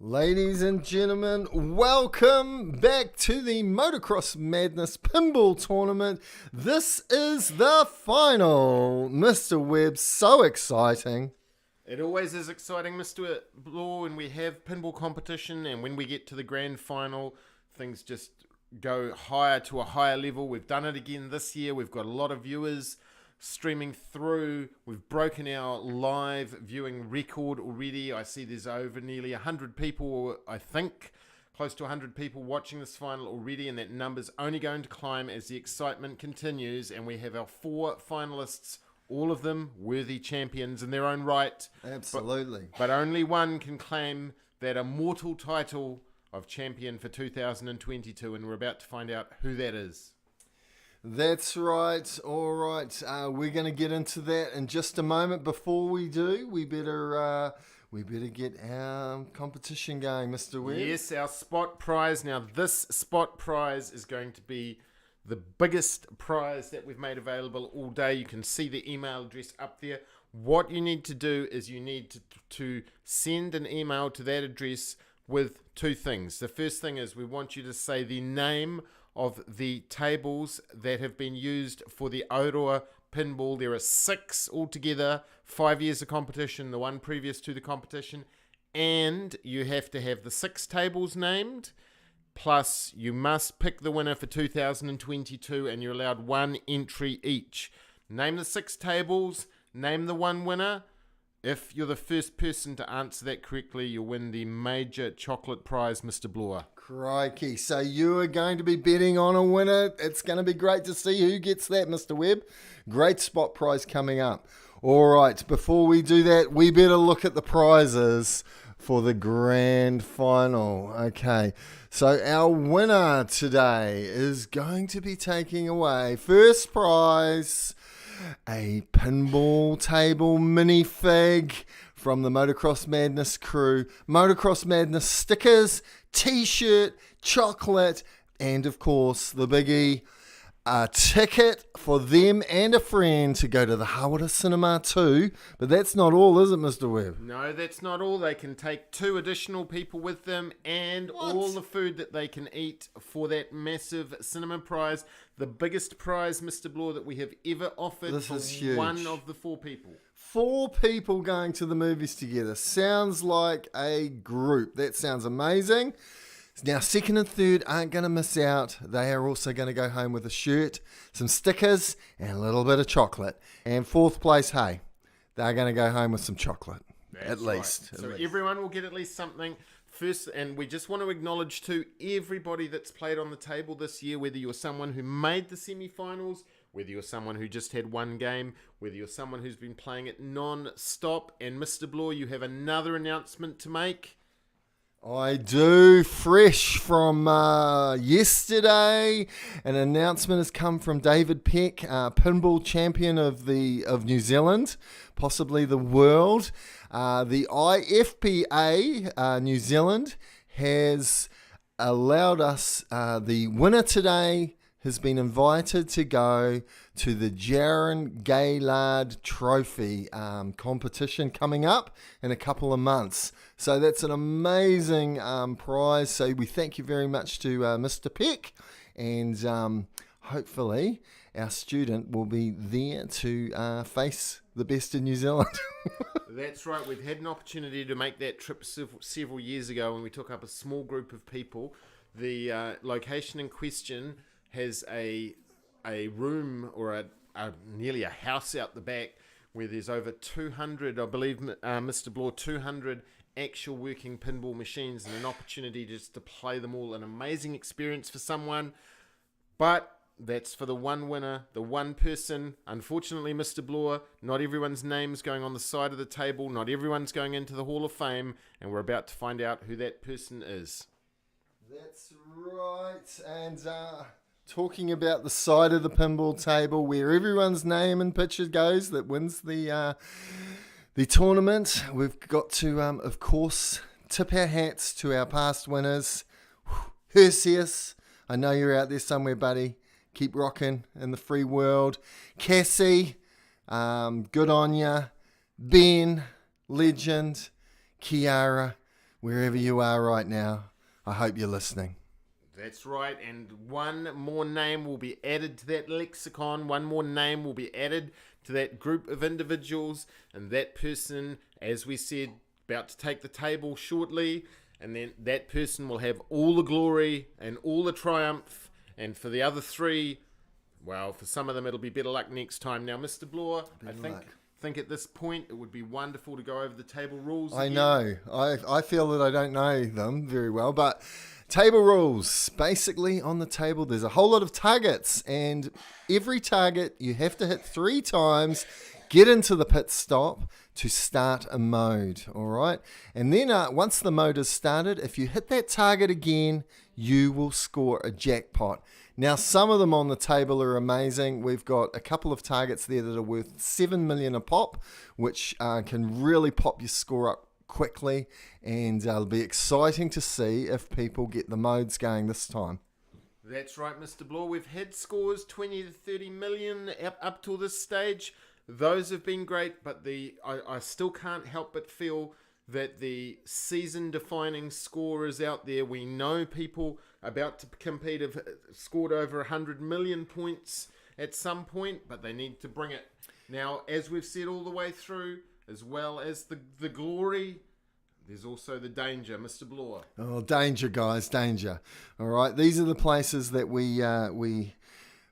Ladies and gentlemen, welcome back to the Motocross Madness Pinball Tournament. This is the final. Mr. Webb, so exciting. It always is exciting, Mr. Law, when we have pinball competition and when we get to the grand final, things just go higher to a higher level. We've done it again this year. We've got a lot of viewers streaming through. We've broken our live viewing record already. I see there's over nearly 100 people, I think, close to 100 people watching this final already, and that number's only going to climb as the excitement continues, and we have our 4 finalists, all of them worthy champions in their own right. Absolutely. But only one can claim that immortal title of champion for 2022, and we're about to find out who that is. That's right. All right. We're going to get into that in just a moment. Before we do, we better get our competition going, Mr. Webb. Yes, our spot prize. Now, this spot prize is going to be the biggest prize that we've made available all day. You can see the email address up there. What you need to do is you need to send an email to that address with 2 things. The first thing is we want you to say the name of the tables that have been used for the Auroa pinball. There are 6 altogether, 5 years of competition, the one previous to the competition, and you have to have the 6 tables named, plus you must pick the winner for 2022, and you're allowed 1 entry each. Name the 6 tables, name the 1 winner. If you're the first person to answer that correctly, you'll win the major chocolate prize, Mr. Blower. Crikey. So you are going to be betting on a winner. It's going to be great to see who gets that, Mr. Webb. Great spot prize coming up. All right, before we do that, we better look at the prizes for the grand final. Okay, so our winner today is going to be taking away first prize, a pinball table minifig from the Motocross Madness crew. Motocross Madness stickers, t-shirt, chocolate, and of course the biggie, a ticket for them and a friend to go to the Hawara Cinema too. But that's not all, is it, Mr. Webb? No, that's not all. They can take 2 additional people with them and all the food that they can eat for that massive cinema prize. The biggest prize, Mr. Bloor, that we have ever offered. This for is huge. One of the 4 people. 4 people going to the movies together. Sounds like a group. That sounds amazing. Now, second and third aren't going to miss out. They are also going to go home with a shirt, some stickers, and a little bit of chocolate. And fourth place, hey, they're going to go home with some chocolate. That's at least. Right. So everyone will get at least something. First, and we just want to acknowledge to everybody that's played on the table this year, whether you're someone who made the semi-finals, whether you're someone who just had 1 game, whether you're someone who's been playing it non-stop. And Mr. Bloor, you have another announcement to make. I do, fresh from yesterday. An announcement has come from David Peck, pinball champion of New Zealand, possibly the world. The IFPA New Zealand has allowed us, the winner today has been invited to go to the Jaron Gaylard Trophy competition coming up in a couple of months. So that's an amazing prize. So we thank you very much to Mr. Peck, and hopefully our student will be there to face the best in New Zealand. That's right. We've had an opportunity to make that trip several years ago when we took up a small group of people. The location in question has a room or nearly a house out the back where there's over 200, I believe, Mr. Bloor, 200 actual working pinball machines and an opportunity just to play them all. An amazing experience for someone, but that's for the 1 winner, the 1 person. Unfortunately, Mr. Bloor, not everyone's name's going on the side of the table. Not everyone's going into the Hall of Fame, and we're about to find out who that person is. That's right. And talking about the side of the pinball table where everyone's name and picture goes that wins the tournament, we've got to, of course, tip our hats to our past winners. Perseus, I know you're out there somewhere, buddy. Keep rocking in the free world. Cassie, good on ya. Ben, legend. Kiara, wherever you are right now, I hope you're listening. That's right, and one more name will be added to that lexicon. One more name will be added to that group of individuals, and that person, as we said, about to take the table shortly, and then that person will have all the glory and all the triumph, and for the other three, well, for some of them it'll be better luck next time. Now, Mr. Bloor, I think at this point it would be wonderful to go over the table rules I again. know. I feel that I don't know them very well, but table rules. Basically, on the table, there's a whole lot of targets, and every target you have to hit 3 times, get into the pit stop to start a mode, all right? And then once the mode is started, if you hit that target again, you will score a jackpot. Now, some of them on the table are amazing. We've got a couple of targets there that are worth 7 million a pop, which can really pop your score up quickly, and it'll be exciting to see if people get the modes going this time. That's right, Mr. Bloor. We've had scores 20 to 30 million up till this stage. Those have been great, but I still can't help but feel that the season-defining score is out there. We know people about to compete have scored over 100 million points at some point, but they need to bring it. Now, as we've said all the way through, as well as the glory, there's also the danger, Mr. Bloor. Oh, danger, guys, danger. All right, these are the places that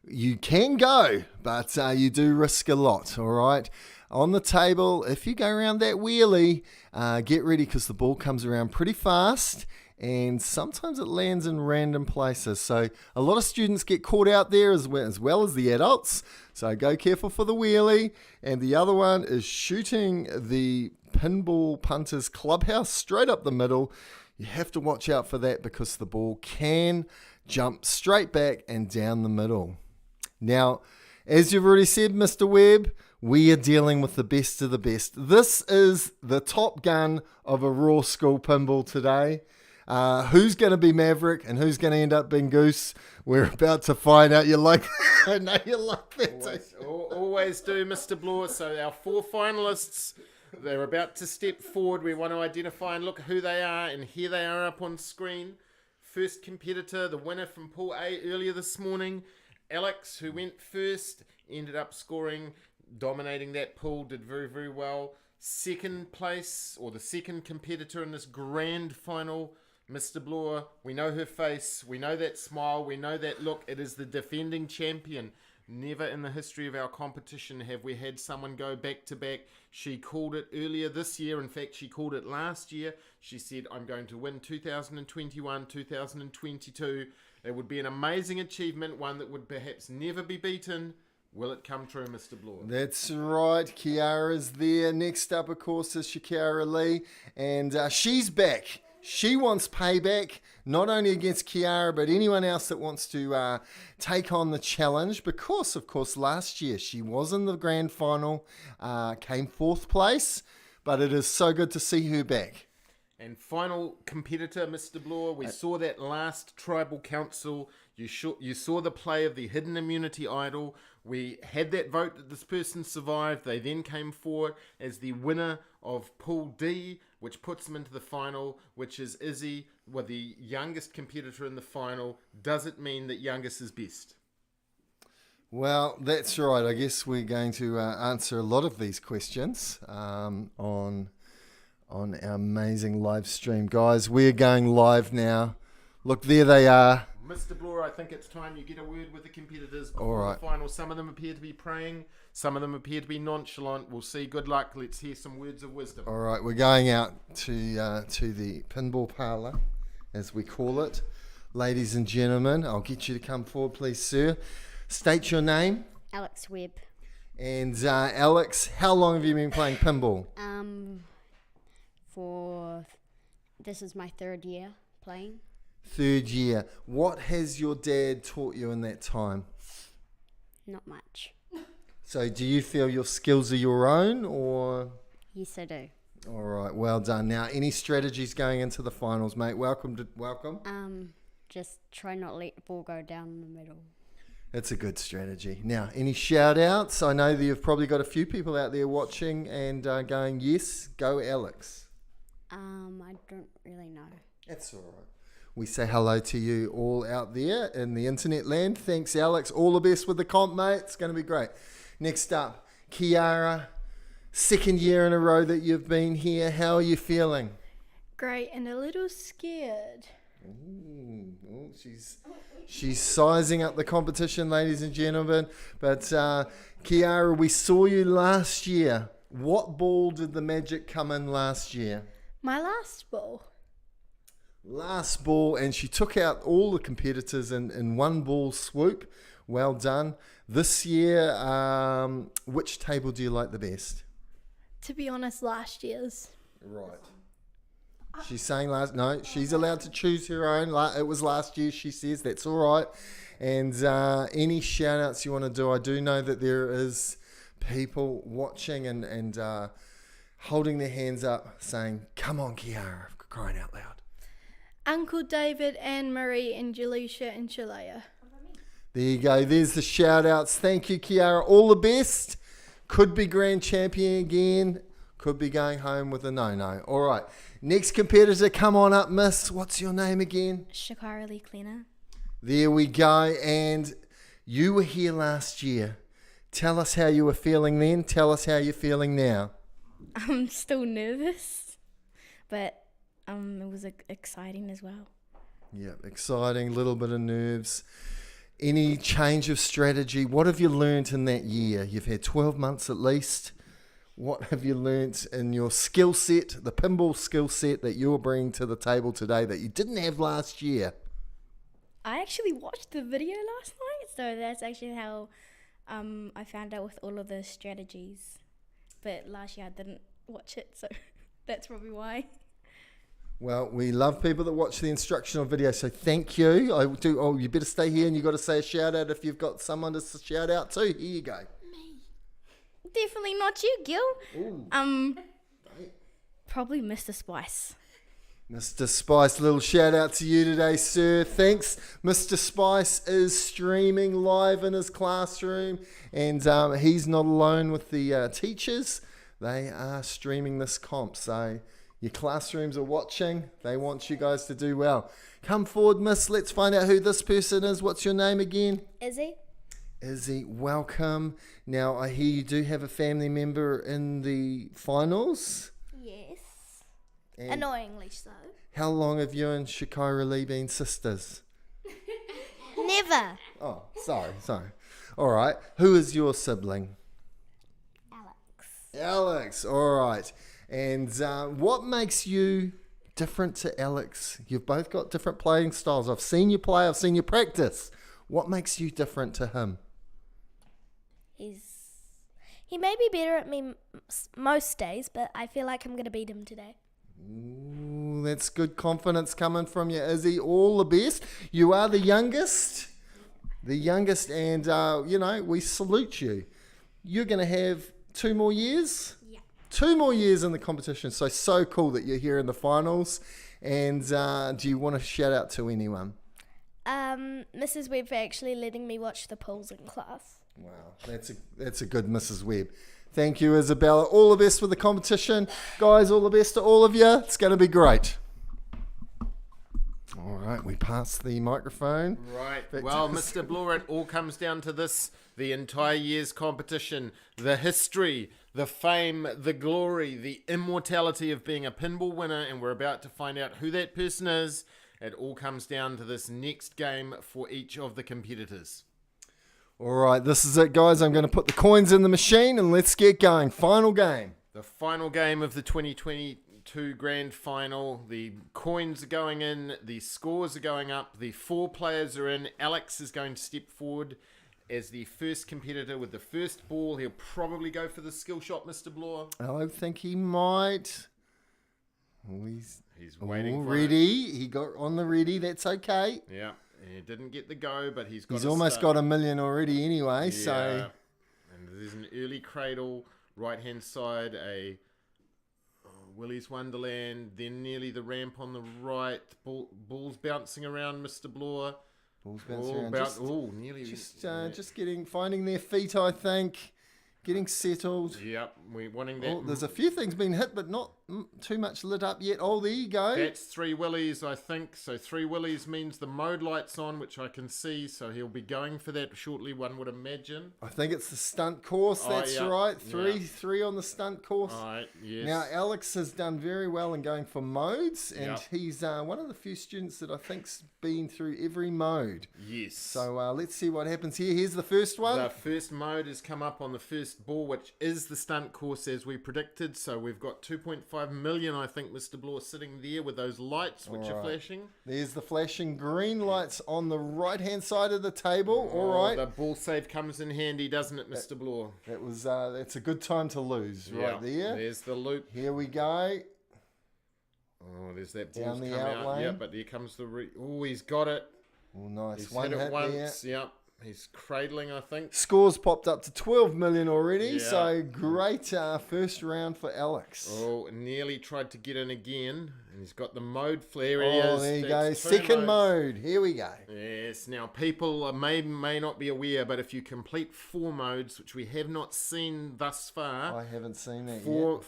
you can go, but you do risk a lot, all right? On the table, if you go around that wheelie, get ready because the ball comes around pretty fast, and sometimes it lands in random places. So a lot of students get caught out there as well as the adults. So go careful for the wheelie. And the other one is shooting the pinball punter's clubhouse straight up the middle. You have to watch out for that because the ball can jump straight back and down the middle. Now, as you've already said, Mr. Webb, we are dealing with the best of the best. This is the Top Gun of Auroa School Pinball today. Who's going to be Maverick and who's going to end up being Goose? We're about to find out. You like I know you like that. Always do, Mr. Bloor. So our 4 finalists, they're about to step forward. We want to identify and look who they are, and here they are up on screen. First competitor, the winner from Pool A earlier this morning, Alex, who went first, ended up scoring, dominating that pool, did very, very well. Second place, or the second competitor in this grand final, Mr. Bloor, we know her face, we know that smile, we know that look. It is the defending champion. Never in the history of our competition have we had someone go back to back. She called it earlier this year. In fact, she called it last year. She said, I'm going to win 2021, 2022. It would be an amazing achievement, one that would perhaps never be beaten. Will it come true, Mr. Bloor? That's right. Kiara's there. Next up, of course, is Shakira Lee. And she's back. She wants payback, not only against Kiara, but anyone else that wants to take on the challenge. Because, of course, last year she was in the grand final, came 4th place. But it is so good to see her back. And final competitor, Mr. Bloor, we saw that last tribal council. You saw the play of the hidden immunity idol. We had that vote that this person survived. They then came forward as the winner of Pool D, which puts them into the final, which is Izzy, the youngest competitor in the final. Does it mean that youngest is best? Well, that's right. I guess we're going to answer a lot of these questions on our amazing live stream. Guys, we're going live now. Look, there they are. Mr. Bloor, I think it's time you get a word with the competitors before the final. Some of them appear to be praying. Some of them appear to be nonchalant. We'll see. Good luck. Let's hear some words of wisdom. All right, we're going out to the pinball parlour, as we call it. Ladies and gentlemen, I'll get you to come forward, please, sir. State your name. Alex Webb. And Alex, how long have you been playing pinball? This is my 3rd year playing. 3rd year. What has your dad taught you in that time? Not much. So do you feel your skills are your own, or? Yes, I do. All right, well done. Now, any strategies going into the finals, mate? Welcome. Just try not let the ball go down in the middle. That's a good strategy. Now, any shout outs? I know that you've probably got a few people out there watching and going, yes, go Alex. I don't really know. That's all right. We say hello to you all out there in the internet land. Thanks, Alex. All the best with the comp, mate. It's going to be great. Next up, Kiara. Second year in a row that you've been here. How are you feeling? Great, and a little scared. Ooh, she's sizing up the competition, ladies and gentlemen. But Kiara, we saw you last year. What ball did the magic come in last year? My last ball. Last ball, and she took out all the competitors in one ball swoop. Well done. This year, which table do you like the best? To be honest, last year's. Right. She's saying last. No, she's allowed to choose her own. It was last year, she says. That's all right. And any shout outs you want to do? I do know that there is people watching and holding their hands up saying, come on, Kiara, for crying out loud. Uncle David, Anne Marie, and Jalisha and Shalaya. There you go. There's the shout outs. Thank you, Kiara. All the best. Could be grand champion again. Could be going home with a no-no. All right. Next competitor, come on up, miss. What's your name again? Shakara Lee Cleaner. There we go. And you were here last year. Tell us how you were feeling then. Tell us how you're feeling now. I'm still nervous, but it was exciting as well. Yeah, exciting, little bit of nerves. Any change of strategy? What have you learnt in that year? You've had 12 months at least. What have you learnt in your skill set, the pinball skill set that you're bringing to the table today that you didn't have last year? I actually watched the video last night, so that's actually how I found out with all of the strategies. But last year I didn't watch it, so that's probably why. Well, we love people that watch the instructional video, so thank you. I do. Oh, you better stay here, and you got to say a shout out if you've got someone to shout out to. Here you go. Me. Definitely not you, Gil. Ooh. Probably Mr. Spice. Mr. Spice, little shout out to you today, sir. Thanks. Mr. Spice is streaming live in his classroom, and he's not alone with the teachers. They are streaming this comp, so your classrooms are watching. They want you guys to do well. Come forward, miss. Let's find out who this person is. What's your name again? Izzy. Izzy, welcome. Now, I hear you do have a family member in the finals. Yes. And Annoyingly so. how long have you and Shakira Lee been sisters? Never. Oh, sorry. All right. Who is your sibling? Alex. All right. And what makes you different to Alex? You've both got different playing styles. I've seen you play. I've seen you practice. What makes you different to him? He may be better at me most days, but I feel like I'm going to beat him today. Ooh, that's good confidence coming from you, Izzy. All the best. You are the youngest. And, we salute you. You're going to have 2 more years? Yeah. 2 more years in the competition. So cool that you're here in the finals. And do you want to shout out to anyone? Mrs. Webb for actually letting me watch the pools in class. Wow, that's a good Mrs. Webb. Thank you, Isabella. All the best with the competition. Guys, all the best to all of you. It's going to be great. All right, we passed the microphone. Right. Well, Mr. Bloor, it all comes down to this. The entire year's competition, the history, the fame, the glory, the immortality of being a pinball winner, and we're about to find out who that person is. It all comes down to this next game for each of the competitors. All right, this is it, guys. I'm going to put the coins in the machine and let's get going. Final game. The final game of the 2022 Grand Final. The coins are going in. The scores are going up. The 4 players are in. Alex is going to step forward as the first competitor with the first ball. He'll probably go for the skill shot, Mr. Bloor. I think he might. Oh, he's waiting for ready. He got on the ready. That's okay. Yeah. He didn't get the go, but he's got. He's almost got $1 million already anyway. Yeah. So, and there's an early cradle, right hand side, a Willy's Wonderland, then nearly the ramp on the right. Ball's bouncing around, Mr. Bloor. Ball's bouncing around. Nearly. Just finding their feet. I think getting settled. Yep, we're wanting that. Oh, there's a few things being hit, but not too much lit up yet. Oh, there you go. That's 3 willies, I think. So 3 willies means the mode light's on, which I can see. So he'll be going for that shortly, one would imagine. I think it's the stunt course. That's yeah. right. Yeah. Three on the stunt course. All right, yes. Now, Alex has done very well in going for modes, and Yep. he's one of the few students that I think's been through every mode. Yes. So let's see what happens here. Here's the first one. The first mode has come up on the first ball, which is the stunt course as we predicted. So we've got 2.5 million, I think, Mr. Bloor, sitting there with those lights which are flashing. There's the flashing green lights on the right-hand side of the table. All right. The ball save comes in handy, doesn't it, Mr. Bloor? That was that's a good time to lose right there. There's the loop. Here we go. Oh, there's that Down ball's the come out out. lane. Yeah, but here comes the... Oh, he's got it. Oh, nice. He's One hit hit it once. Yep. He's cradling, I think. Scores popped up to 12 million already. Yeah. So great first round for Alex. Oh, nearly tried to get in again. And he's got the mode flare. Oh, there you go. Second mode. Here we go. Yes. Now, people may not be aware, but if you complete 4 modes, which we have not seen thus far, I haven't seen that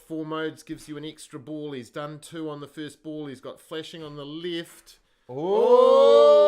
four modes gives you an extra ball. He's done 2 on the first ball. He's got flashing on the left. yet.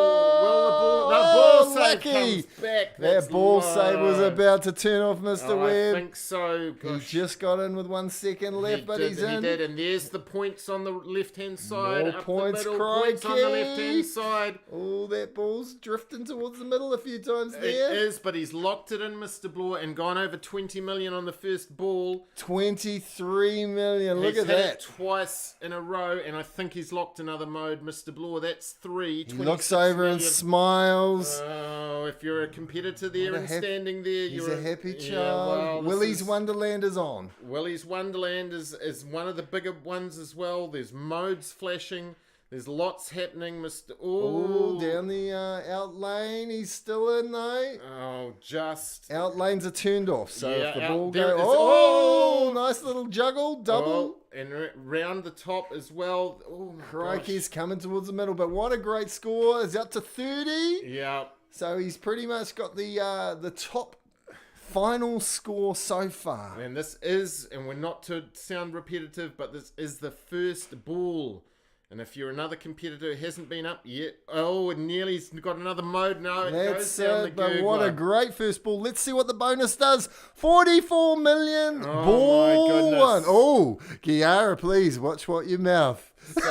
Well, the ball save lucky. comes back. That That's ball save was low. about to turn off Mr. I Webb. think so. He Gosh. just got in with 1 second left, but he's in. He did, and there's the points on the left-hand side. More up points, the middle, points on the crikey. left-hand side. Oh, that ball's drifting towards the middle a few times It there. is, but he's locked it in, Mr. Bloor, and gone over 20 million on the first ball. 23 million. Look He's at hit that. it twice in a row, and I think he's locked another mode, Mr. Bloor. That's 3. He looks over and smiles. Oh, if you're a competitor there What a and hap- standing there, He's you're a happy yeah, child. well, this Willie's is- Wonderland is on. Willie's Wonderland is one of the bigger ones as well. There's modes flashing. There's lots happening, Mr. Oh, Oh, down the out lane. He's still in though. Oh, just. Out lanes are turned off. So Yeah, if the out ball there goes. it is. Oh, Oh! nice little juggle. Double. Oh, and round the top as well. Oh, my Crikey's coming towards the middle. But what a great score. It's up to 30. gosh. Yeah. So he's pretty much got the top final score so far. And this is, and we're not to sound repetitive, but this is the first ball. And if you're another competitor who hasn't been up yet, oh, it nearly's got another mode now. It That's goes down the it, but what a gurgler. great first ball. Let's see what the bonus does. 44 million. Oh, ball my goodness. one. Oh, Kiara, please watch what you mouth. So,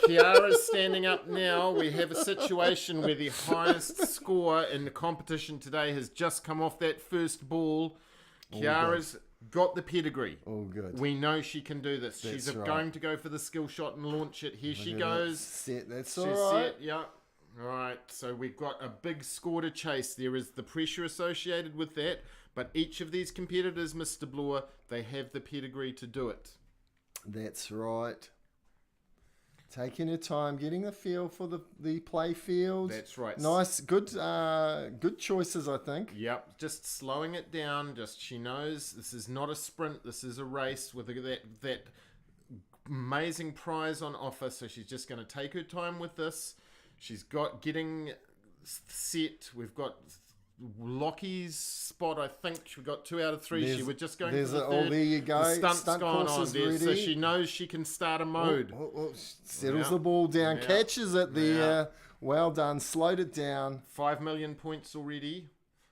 Kiara's standing up now. We have a situation where the highest score in the competition today has just come off that first ball. Kiara's got the pedigree. Oh, good. We know she can do this. That's She's right. going to go for the skill shot and launch it. Here she Look at that goes. Set. That's She's all right. set, yeah. All right, so we've got a big score to chase. There is the pressure associated with that, but each of these competitors, Mr. Bloor, they have the pedigree to do it. That's right. Taking her time, getting the feel for the play field. That's right. Nice, good choices, I think. Yep, just slowing it down. Just she knows this is not a sprint. This is a race with that amazing prize on offer. So she's just going to take her time with this. She's got getting set. We've got Lockie's spot. I think she got 2 out of 3. She was just going to the third. there you go. The stunt's Stunt gone course on is there, so ready. she knows she can start a mode. Settles Yeah. the ball down, Yeah. catches it there. Yeah. Well done, slowed it down. 5 million points already.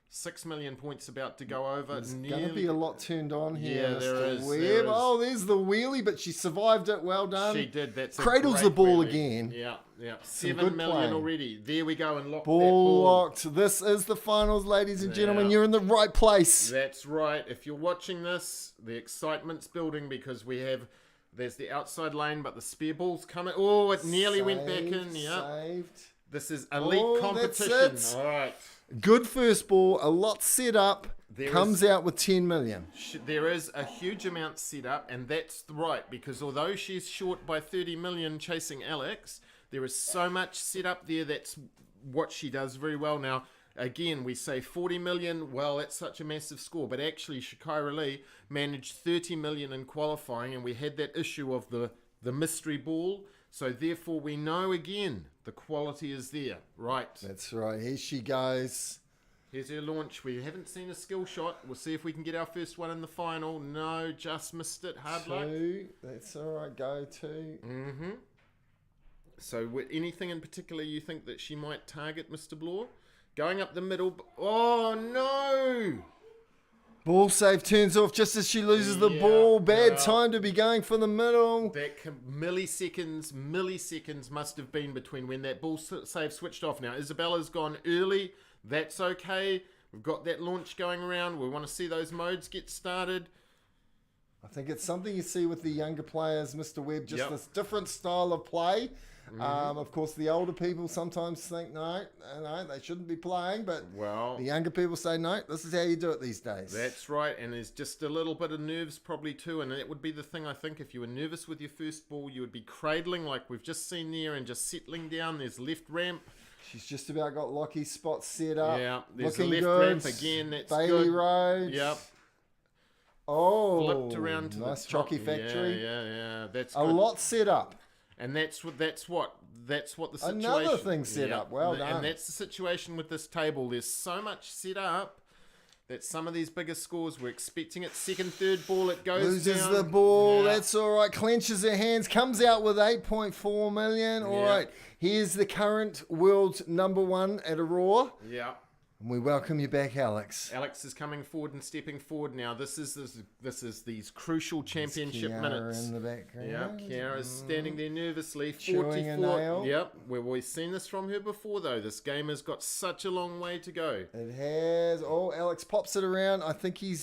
6 million points about to go over. There's going to be a lot turned on here, Yeah, there Mr. is, Webb. there is. Oh, there's the wheelie, but she survived it. Well done. She did. That's a Cradles great the ball wheelie. again. Yeah. Some 7 good million playing. already. There we go, and lock that Ball ball. locked. This is the finals, ladies and gentlemen. Yeah. You're in the right place. That's right. If you're watching this, the excitement's building because there's the outside lane, but the spear ball's coming. Oh, it nearly went back in. Yeah. Saved. This is elite Oh, competition. that's it. All right. Good first ball. A lot set up. There comes is- out with 10 million. There is a huge amount set up, and that's right, because although she's short by 30 million chasing Alex, there is so much set up there. That's what she does very well. Now, again, we say 40 million, well, that's such a massive score, but actually Shakira Lee managed 30 million in qualifying, and we had that issue of the mystery ball, so therefore we know again the quality is there. Right. That's right. Here she goes. Here's her launch. We haven't seen a skill shot. We'll see if we can get our first one in the final. No, just missed it. Hard luck. 2. That's all right. Go 2. Mm-hmm. So, anything in particular you think that she might target, Mr. Bloor? Going up the middle. Oh, no! Ball save turns off just as she loses the ball. Bad time to be going for the middle. That milliseconds must have been between when that ball save switched off. Now, Isabella's gone early. That's okay. We've got that launch going around. We want to see those modes get started. I think it's something you see with the younger players, Mr. Webb, just this different style of play. Of course, the older people sometimes think, no, they shouldn't be playing, but the younger people say, no, this is how you do it these days. That's right, and there's just a little bit of nerves probably too, and that would be the thing, I think, if you were nervous with your first ball, you would be cradling like we've just seen there and just settling down. There's left ramp. She's just about got Lockie's spot set up. Yeah, there's looking the left good. ramp again. That's Bailey good. Road. Yep. Oh, Flipped around to nice the top. Jockey Factory. Yeah. That's a good. lot set up. And that's what the situation. Another thing set up. Well done. And that's the situation with this table. There's so much set up that some of these bigger scores we're expecting it. Second, third ball, it goes Loses down. the ball. Yeah. That's all right. Clenches her hands. Comes out with 8.4 million. All right. Here's the current world number 1 at Auroa. Yeah. And we welcome you back, Alex. Alex is coming forward and stepping forward now. This is these crucial championship Kiara minutes. in the background. Yeah, Kiara's standing there nervously. Chewing a nail. Yep, we've always seen this from her before, though. This game has got such a long way to go. It has. Oh, Alex pops it around. I think he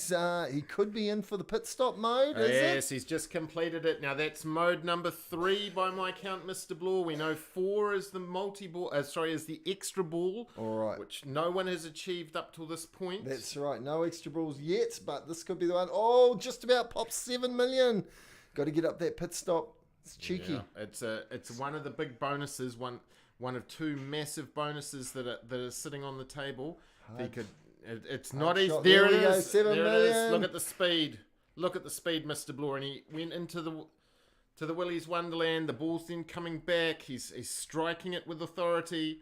could be in for the pit stop mode, is Yes, he's just completed it. Now, that's mode number 3 by my count, Mr. Bloor. We know 4 is the multi-ball, is the extra ball. All right. Which no one has achieved up till this point. That's right. No extra balls yet, but this could be the one. Oh, just about pops 7 million. Got to get up that pit stop. It's cheeky. Yeah, it's one of the big bonuses. One of 2 massive bonuses that are sitting on the table. It's not easy. There it is. 7 there million. it is. Look at the speed. Look at the speed, Mr. Bloor. And he went into the Willy's Wonderland. The ball's then coming back. He's striking it with authority.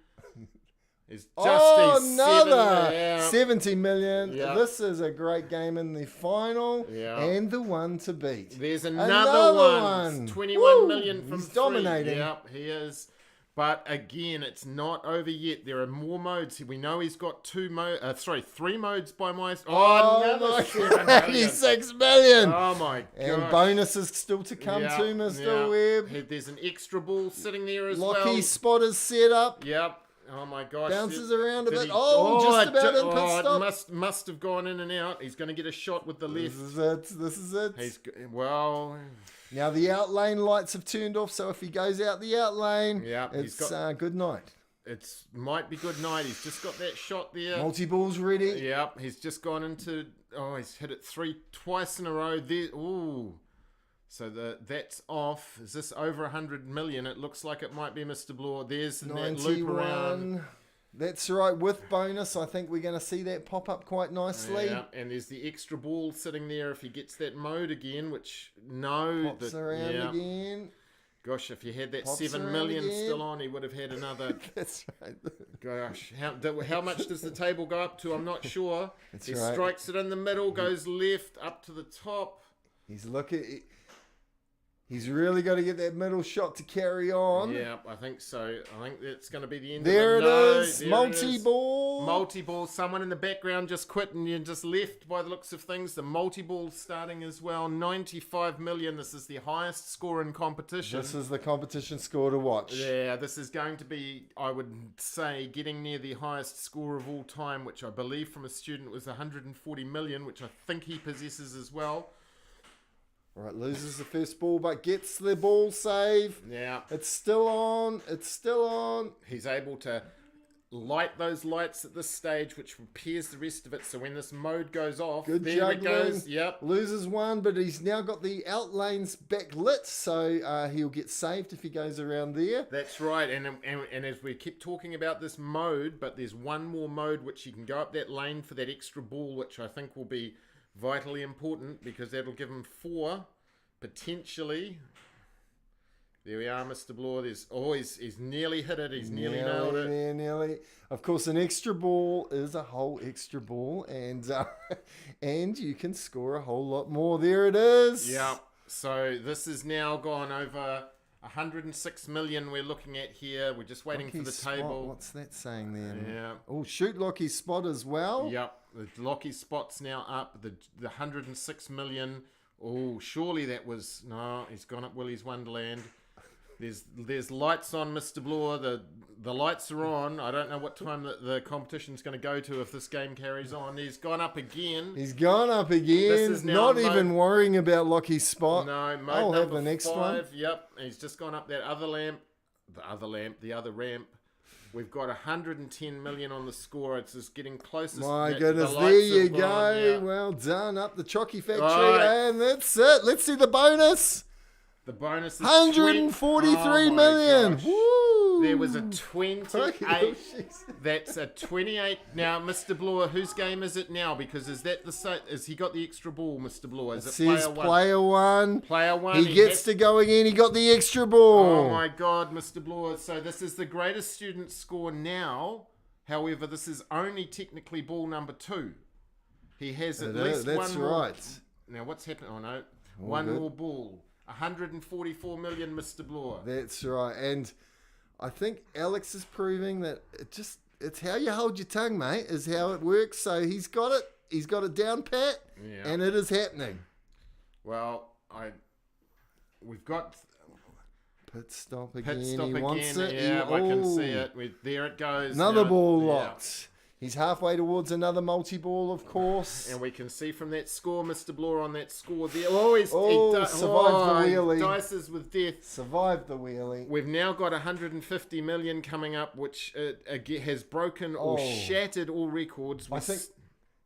It's just another 70 million. Yeah. This is a great game in the final Yeah. and the one to beat. There's another one. 21 million from He's 3. dominating. Yep, he is. But again, it's not over yet. There are more modes. We know he's got 3 modes by my... another 7 million. 86 million. Oh my god. And bonuses still to come too, Mr. Webb. There's an extra ball sitting there as Lockie's spot is set up. Yep. Oh my gosh. Bounces around a Did bit. he- Just about in pit stop. It must have gone in and out. He's going to get a shot with the left. This is it. Now the out lane lights have turned off, so if he goes out the out lane, it's good night. It might be good night. He's just got that shot there. Multi-ball's ready. Yep, he's just gone into... Oh, he's hit it twice in a row. There. Ooh. So that's off. Is this over 100 million? It looks like it might be, Mr. Bloor. There's that loop around. 91. That's right. With bonus, I think we're going to see that pop up quite nicely. Yeah, and there's the extra ball sitting there if he gets that mode again, which no. Pops around again. Gosh, if you had that Pops 7 million still on, he would have had another. That's right. Gosh, how much does the table go up to? I'm not sure. He right. strikes it in the middle, goes left, up to the top. He's looking. He's really got to get that middle shot to carry on. Yeah, I think so. I think that's going to be the end There of it it. is. Multi-ball. Multi-ball. Someone in the background just quit and you just left by the looks of things. The multi-ball starting as well. 95 million. This is the highest score in competition. This is the competition score to watch. Yeah, this is going to be, I would say, getting near the highest score of all time, which I believe from a student was 140 million, which I think he possesses as well. Right, loses the first ball, but gets the ball save. Yeah. It's still on. It's still on. He's able to light those lights at this stage, which repairs the rest of it. So when this mode goes off, Good there juggling. it goes. Yep. Loses one, but he's now got the out lanes back lit, so he'll get saved if he goes around there. That's right. And as we keep talking about this mode, but there's one more mode which you can go up that lane for that extra ball, which I think will be vitally important because that'll give him 4 potentially. There we are, Mr. Bloor. He's nearly hit it. He's nearly nailed it. Nearly. of course, an extra ball is a whole extra ball, and and you can score a whole lot more. There it is. Yeah. So this is now gone over 106 million we're looking at here. We're just waiting for the Lockie's table. Spot. What's that saying then? Yeah. Oh, shoot Lockie's spot as well. Yep. The Lockie spot's now up. The 106 million. Oh, surely that was... No, he's gone up Willy's Wonderland. There's lights on, Mr. Bloor. The lights are on. I don't know what time the competition's going to go to if this game carries on. He's gone up again. He's gone up again. This is now Not even worrying about Lockie's spot. No, mode I'll have number the next 5. one. Yep, he's just gone up that other lamp. The other ramp. We've got 110 million on the score. It's just getting closest. My The goodness, lights there you have go. gone, yeah. Well done. Up the Chocky Factory. Right. And that's it. Let's see the bonus. The bonus is 143 million. gosh. Woo. There was a 28. Jeez. That's a 28. Now, Mr. Bloor, whose game is it now? Because is that is he got the extra ball, Mr. Bloor? Is It it says player 1? player one. Player 1. He gets to go again. He got the extra ball. Oh my God, Mr. Bloor. So this is the greatest student score now. However, this is only technically ball number 2. He has at least that's one more. right. Now, what's happening? Oh, no. All One good. more ball. 144 million, Mr. Bloor. That's right. And I think Alex is proving that it's how you hold your tongue, mate, is how it works. So he's got it. He's got it down pat, Yeah. and it is happening. Well, we've got Pit stop again. pit stop he again. wants it. Yeah, I can Oh. see it. There it goes. Another Now, ball yeah. locked. He's halfway towards another multi-ball, of course. And we can see from that score, Mr. Bloor, on that score there. Oh, he survived the wheelie. Dices with death. Survived the wheelie. We've now got 150 million coming up, which has broken or Oh. shattered all records. I think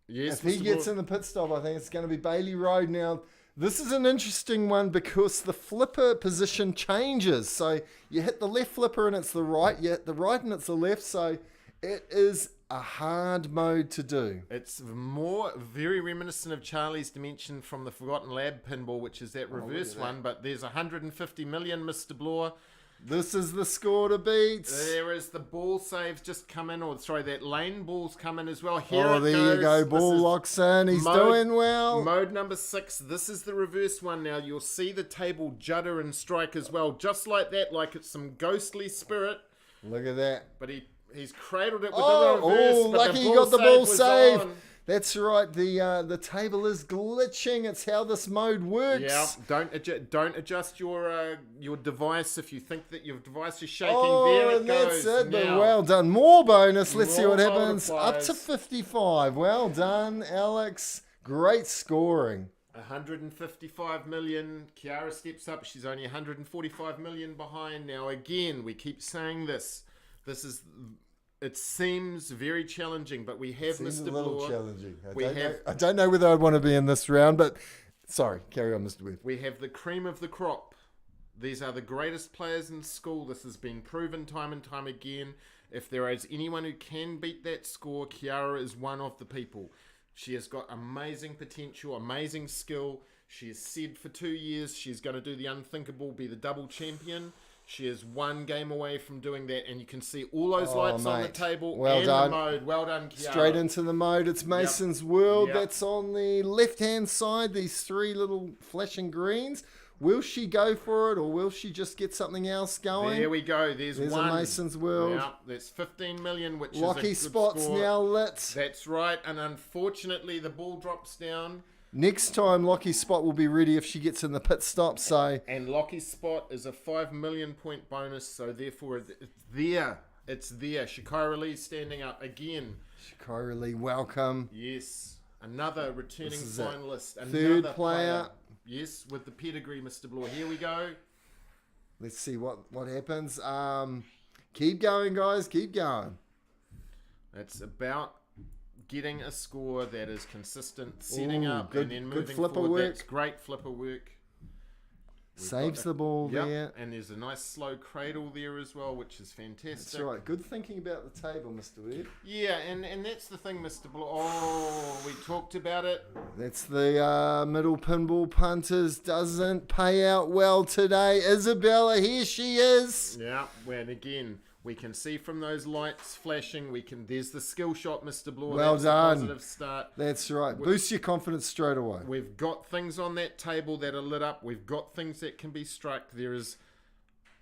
Yes, if he Mr. gets Bloor. in the pit stop, I think it's going to be Bailey Road now. This is an interesting one because the flipper position changes. So you hit the left flipper and it's the right. You hit the right and it's the left. So it is a hard mode to do. It's very reminiscent of Charlie's Dimension from the Forgotten Lab pinball, which is that reverse that. one. But there's 150 million, Mr. Bloor. This is the score to beat. There is the ball saves just come in, or sorry, that lane ball's come in as well. Here Oh, it there goes. you go. This Ball is locks in. He's mode- doing well. Mode number 6. This is the reverse one now. You'll see the table judder and strike as well, just like that, like it's some ghostly spirit. Look at that. But he's cradled it with Oh, the reverse. oh, but lucky the he ball got the ball was save. on. That's right. The table is glitching. It's how this mode works. Yeah, don't adjust your device if you think that your device is shaking. Oh, there it and goes. that's it. But Now, well done. More bonus. Let's see More what happens. Up to multipliers. 55. Well done, Alex. Great scoring. 155 million. Kiara steps up. She's only 145 million behind. Now, again, we keep saying this. It seems very challenging, but we have Seems Mr. a little Bloor. challenging. We have- I don't know whether I'd want to be in this round, but sorry. Carry on, Mr. Webb. We have the cream of the crop. These are the greatest players in school. This has been proven time and time again. If there is anyone who can beat that score, Kiara is one of the people. She has got amazing potential, amazing skill. She has said for 2 years she's going to do the unthinkable, be the double champion. She is one game away from doing that, and you can see all those Oh, lights on the mate. table Well and done. the mode. Well done, Kiara. Straight into the mode. It's Mason's World. Yep. That's on the left-hand side. These 3 little flashing greens. Will she go for it, or will she just get something else going? There we go. There's one. a Mason's World. Yeah, that's 15 million, which Lucky is a good spots score. now lit. That's right, and unfortunately the ball drops down. Next time, Lockie's spot will be ready if she gets in the pit stop. So And Lockie's spot is a 5 million point bonus, so therefore it's there. It's there. Shakira Lee standing up again. Shakira Lee, welcome. Yes, another returning This is it. finalist. Third Another player. Yes, with the pedigree, Mr. Bloor. Here we go. Let's see what happens. Keep going, guys. Keep going. It's about getting a score that is consistent, setting Ooh, up, good- and then good moving flipper forward. work. That's great flipper work. We've Saves got the ball Yep, there. and there's a nice slow cradle there as well, which is fantastic. That's right. Good thinking about the table, Mr. Webb. Yeah, and that's the thing, Mr. Bloor. Oh, we talked about it. That's the middle pinball punters. Doesn't pay out well today. Isabella, here she is. Yeah, and again, We can see from those lights flashing. There's the skill shot, Mr. Bloor. Well That's done. A positive start. That's right. Boost your confidence straight away. We've got things on that table that are lit up. We've got things that can be struck. There is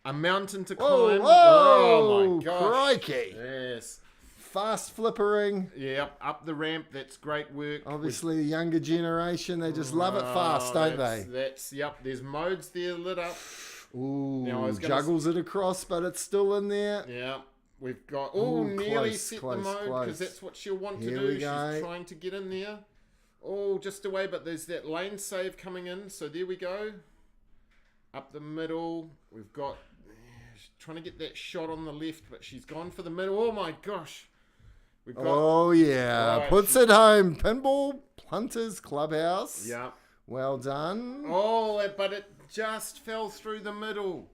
a mountain to climb. Oh my gosh. Crikey. Yes. Fast flippering. Yep, up the ramp. That's great work. Obviously, the younger generation, they just love it fast, don't they? Yep, there's modes there lit up. Ooh, Now, I was gonna juggles it across, but it's still in there. Yeah, we've got... Ooh, nearly close, set close, the mode, close. because that's what she'll want Here to do. we go. She's trying to get in there. Oh, just away, but there's that lane save coming in, so there we go. Up the middle, we've got... She's trying to get that shot on the left, but she's gone for the middle. Oh my gosh. We've got... Oh, yeah. Right, Puts it home. Pinball Punters Clubhouse. Yeah. Well done. Oh, but it just fell through the middle.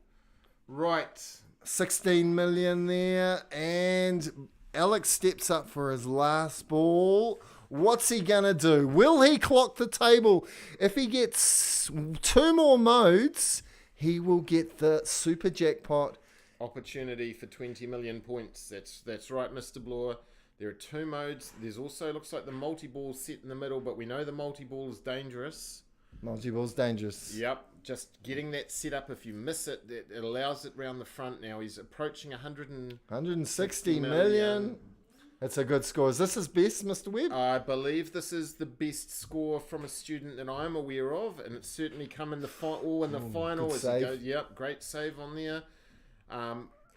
Right. 16 million there. And Alex steps up for his last ball. What's he going to do? Will he clock the table? If he gets 2 more modes, he will get the super jackpot. Opportunity for 20 million points. That's right, Mr. Bloor. There are 2 modes. There's also, looks like the multi-ball set in the middle, but we know the multi-ball is dangerous. Multi-ball's dangerous. Yep, just getting that set up. If you miss it, it allows it round the front. Now he's approaching 160 million. That's a good score. Is this his best, Mr. Webb? I believe this is the best score from a student that I'm aware of, and it's certainly come in the final. Good As save. he goes, yep, great save on there.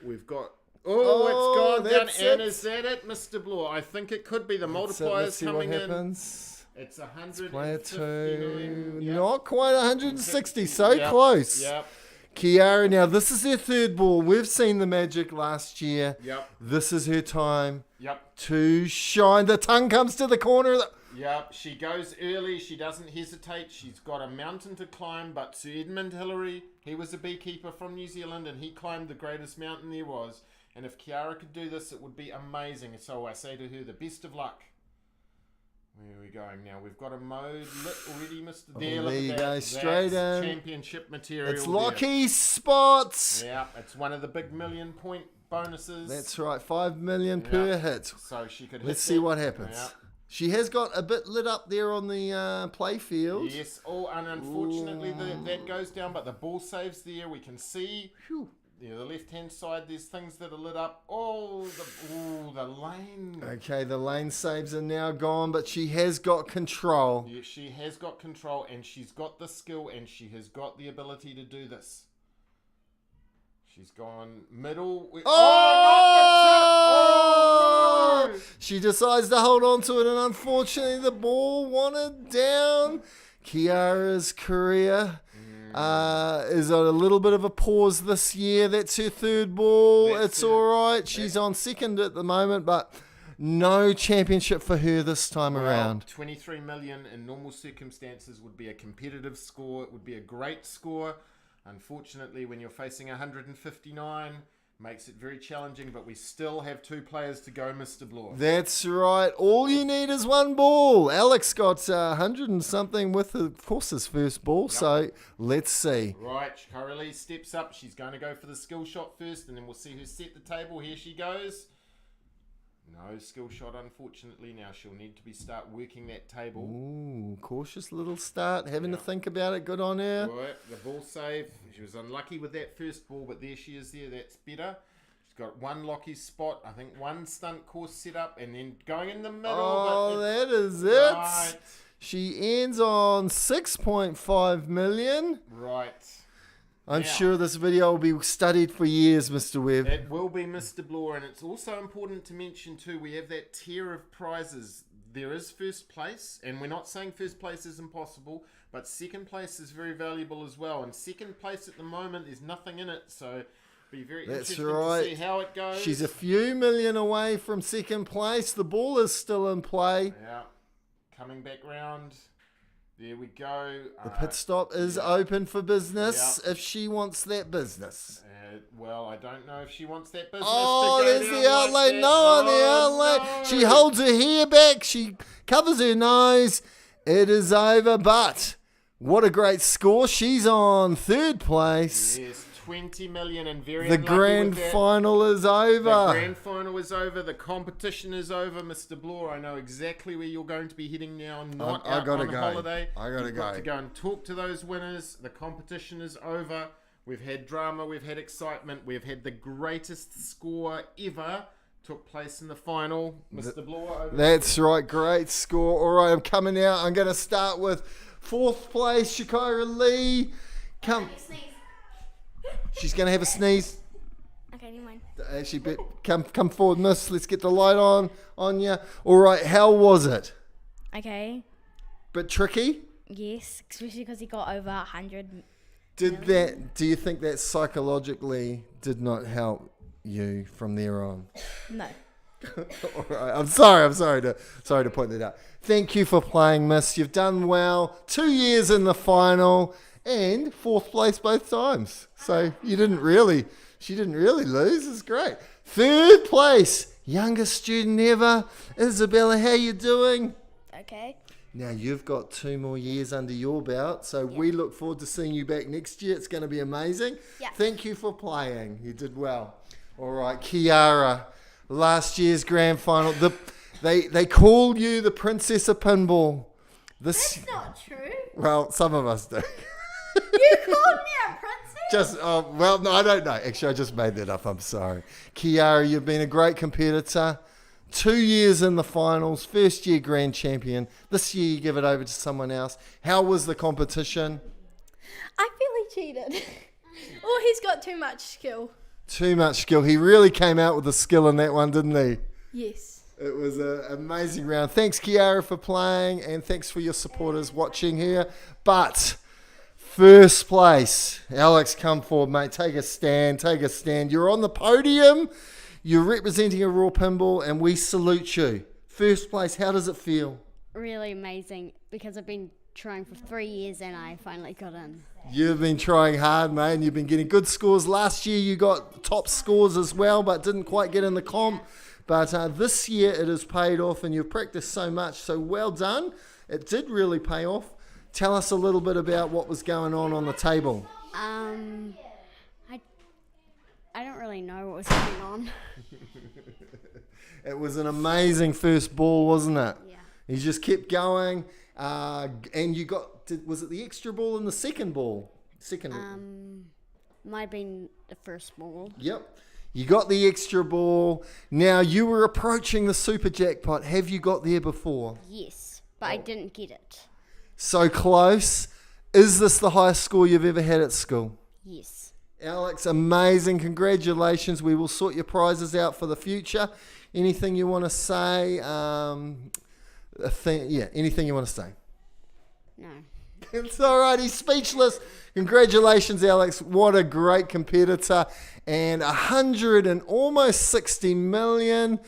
We've got... Oh, it's gone down. that's And it. is that it, Mr. Bloor? I think it could be. The Let's multipliers see coming what in. happens. It's Player 2. 159. Yep. Not quite 160. So Yep. close. Yep. Kiara, now this is her 3rd ball. We've seen the magic last year. Yep. This is her time Yep. to shine. The tongue comes to the corner. Yep. She goes early. She doesn't hesitate. She's got a mountain to climb. But Sir Edmund Hillary, he was a beekeeper from New Zealand, and he climbed the greatest mountain there was. And if Kiara could do this, it would be amazing. So I say to her, the best of luck. Where are we going now? We've got a mode lit already, Mr. There you go, straight That's in. championship material. It's there. Lockie Spots. Yeah, it's one of the big 1 million point bonuses. That's right, 5 million per Yeah. hit. So she could. Let's hit see that. what happens. Yeah. She has got a bit lit up there on the play field. Yes. Oh, and unfortunately that goes down, but the ball saves there. We can see. Phew. Yeah, the left-hand side, there's things that are lit up. Oh, the lane. Okay, the lane saves are now gone, but she has got control. Yeah, she has got control, and she's got the skill, and she has got the ability to do this. She's gone middle. Oh! Oh, not the tip! Oh! She decides to hold on to it, and unfortunately, the ball wanted down. Kiara's career is on a little bit of a pause this year. That's her 3rd ball. It's all right. She's on 2nd at the moment, but no championship for her this time around. 23 million in normal circumstances would be a competitive score. It would be a great score. Unfortunately, when you're facing 159, makes it very challenging, but we still have 2 players to go, Mr. Bloor. That's right. All you need is 1 ball. Alex got 100 and something with, of course, his first ball. Yep. So let's see. Right, Coralie steps up. She's going to go for the skill shot first, and then we'll see who set the table. Here she goes. No skill shot, unfortunately. Now she'll need to start working that table. Ooh, cautious little start. Having to think about it. Good on her. Right, the ball save. She was unlucky with that first ball, but there she is there. That's better. She's got 1 Lockie spot. I think 1 stunt course set up, and then going in the middle. Oh, that is it. Right. She ends on 6.5 million. Right. I'm Now, sure this video will be studied for years, Mr. Webb. It will be, Mr. Bloor, and it's also important to mention too, we have that tier of prizes. There is first place, and we're not saying first place is impossible, but second place is very valuable as well. And second place at the moment, there's nothing in it, so be very interesting to see how it goes. She's a few million away from 2nd place. The ball is still in play. Yeah, coming back round. There we go. The pit stop is open for business if she wants that business. Well, I don't know if she wants that business. Oh, to go there's down the like outlay. that. No on the outlay. No. She holds her hair back. She covers her nose. It is over, but what a great score. She's on 3rd place. Yes, 20 million, and very The unlucky grand with that. final is The over. grand final is over. The competition is over, Mr. Bloor. I know exactly where you're going to be heading now. Not I out gotta on go. holiday. I gotta You've got go. to go and talk to those winners. The competition is over. We've had drama. We've had excitement. We've had the greatest score ever took place in the final. Mr. Bloor. Over. That's right, great score. All right, I'm coming out. I'm going to start with 4th place, Shakira Lee. Come. She's going to have a sneeze. Okay, never mind. Actually, come forward, miss. Let's get the light on you. All right, how was it? Okay. Bit tricky? Yes, especially because he got over 100. Do you think that psychologically did not help you from there on? No. All right, I'm sorry to point that out. Thank you for playing, miss. You've done well. 2 years in the final and 4th place both times. So she didn't really lose. It's great. 3rd place, youngest student ever. Isabella, how you doing? Okay. Now you've got 2 more years under your belt, so we look forward to seeing you back next year. It's going to be amazing. Yeah. Thank you for playing. You did well. All right, Kiara, last year's grand final. They call you the Princess of Pinball. That's not true. Well, some of us do. You called me a princess? No, I don't know. Actually, I just made that up. I'm sorry. Kiara, you've been a great competitor. 2 years in the finals, 1st year grand champion. This year you give it over to someone else. How was the competition? I feel he cheated. Or he's got too much skill. Too much skill. He really came out with the skill in that one, didn't he? Yes. It was an amazing round. Thanks, Kiara, for playing, and thanks for your supporters watching here. But 1st place, Alex, come forward, mate. Take a stand. You're on the podium. You're representing Auroa Pinball, and we salute you. 1st place, how does it feel? Really amazing because I've been trying for 3 years and I finally got in. You've been trying hard, mate, and you've been getting good scores. Last year you got top scores as well, but didn't quite get in the comp. But this year it has paid off, and you've practiced so much, so well done. It did really pay off. Tell us a little bit about what was going on the table. I don't really know what was going on. It was an amazing first ball, wasn't it? Yeah. You just kept going, and you got, was it the extra ball in the second ball? Might have been the first ball. Yep. You got the extra ball. Now you were approaching the super jackpot. Have you got there before? Yes, but I didn't get it. So close. Is this the highest score you've ever had at school? Yes. Alex, amazing. Congratulations. We will sort your prizes out for the future. Anything you want to say? Anything you want to say? No. It's all right. He's speechless. Congratulations, Alex. What a great competitor. And 100 and almost 60 million.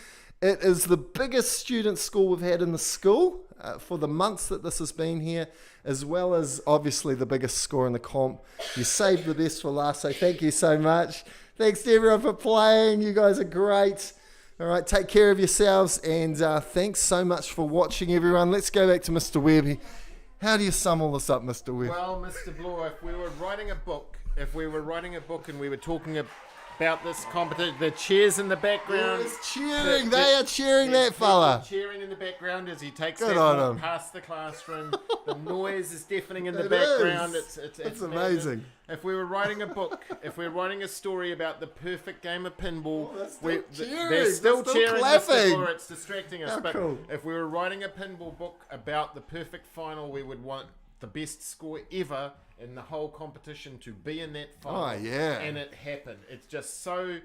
It is the biggest student score we've had in the school for the months that this has been here, as well as obviously the biggest score in the comp. You saved the best for last, so thank you so much. Thanks to everyone for playing. You guys are great. All right, take care of yourselves, and thanks so much for watching, everyone. Let's go back to Mr. Webb. How do you sum all this up, Mr. Webb? Well, Mr. Bloor, if we were writing a book and we were talking about this competition, the cheers in the background. It's cheering. They are cheering that fella. Cheering in the background as he takes Good that on walk him. past the classroom. The noise is deafening in the It background. is. It's It's madness. amazing. If we were writing a book, if we're writing a story about the perfect game of pinball, they're still cheering. they're still They're still cheering. clapping. Mr. Bloor, it's distracting us. How But cool. if we were writing a pinball book about the perfect final, we would want the best score ever in the whole competition to be in that final. Oh, yeah. And it happened. It's just so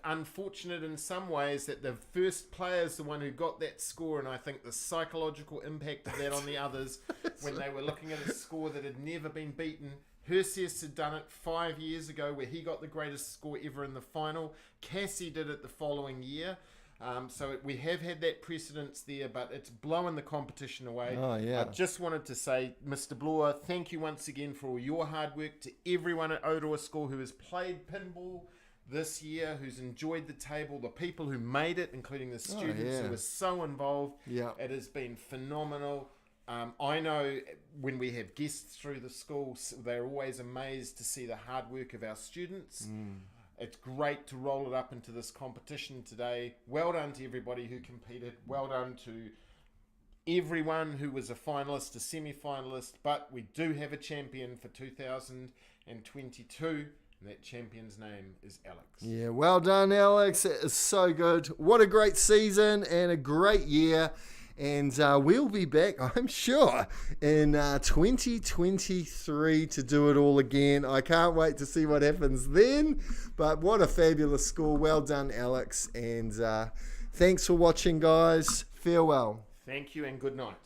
unfortunate in some ways that the first player is the one who got that score, and I think the psychological impact of that on the others when they were looking at a score that had never been beaten. Perseus had done it 5 years ago where he got the greatest score ever in the final. Cassie did it the following year. So we have had that precedence there, but it's blowing the competition away. Oh, yeah. I just wanted to say, Mr. Bloor, thank you once again for all your hard work. To everyone at Auroa School who has played pinball this year, who's enjoyed the table, the people who made it, including the students yeah. who were so involved. Yeah. It has been phenomenal. I know when we have guests through the school, they're always amazed to see the hard work of our students. It's great to roll it up into this competition today. Well done to everybody who competed. Well done to everyone who was a finalist, a semi-finalist. But we do have a champion for 2022. And that champion's name is Alex. Yeah, well done, Alex. It is so good. What a great season and a great year. And we'll be back, I'm sure, in 2023 to do it all again. I can't wait to see what happens then. But what a fabulous school. Well done, Alex. And thanks for watching, guys. Farewell. Thank you and good night.